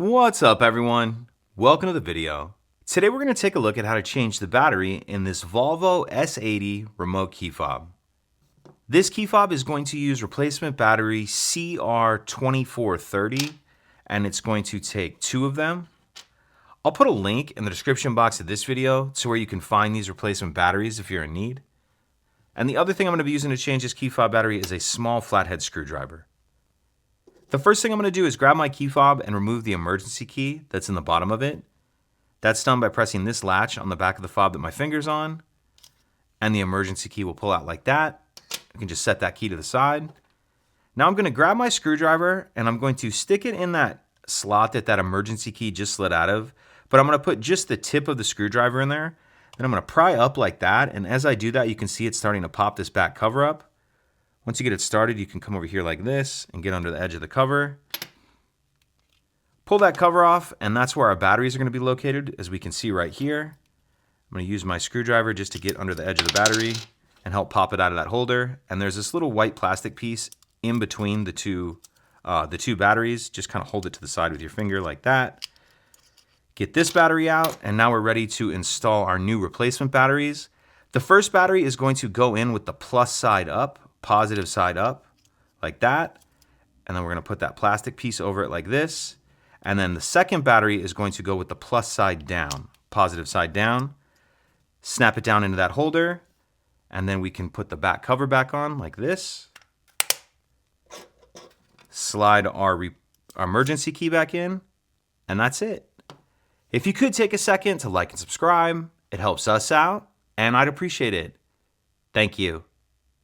What's up everyone? Welcome to the video. Today we're going to take a look at how to change the battery in this Volvo S80 remote key fob. This key fob is going to use replacement battery CR2430 and it's going to take 2 of them. I'll put a link in the description box of this video to where you can find these replacement batteries if you're in need. And the other thing I'm going to be using to change this key fob battery is a small flathead screwdriver. The first thing I'm going to do is grab my key fob and remove the emergency key that's in the bottom of it. That's done by pressing this latch on the back of the fob that my finger's on, and the emergency key will pull out like that. I can just set that key to the side. Now I'm going to grab my screwdriver and I'm going to stick it in that slot that emergency key just slid out of, but I'm going to put just the tip of the screwdriver in there. Then I'm going to pry up like that, and as I do that you can see it's starting to pop this back cover up. Once you get it started, you can come over here like this and get under the edge of the cover. Pull that cover off, and that's where our batteries are going to be located, as we can see right here. I'm going to use my screwdriver just to get under the edge of the battery and help pop it out of that holder. And there's this little white plastic piece in between the two batteries. Just kind of hold it to the side with your finger like that. Get this battery out, and now we're ready to install our new replacement batteries. The first battery is going to go in with the plus side up, positive side up, like that. And then we're going to put that plastic piece over it like this. And then the second battery is going to go with the plus side down, positive side down. Snap it down into that holder. And then we can put the back cover back on like this. Slide our emergency key back in. And that's it. If you could take a second to like and subscribe, it helps us out, and I'd appreciate it. Thank you.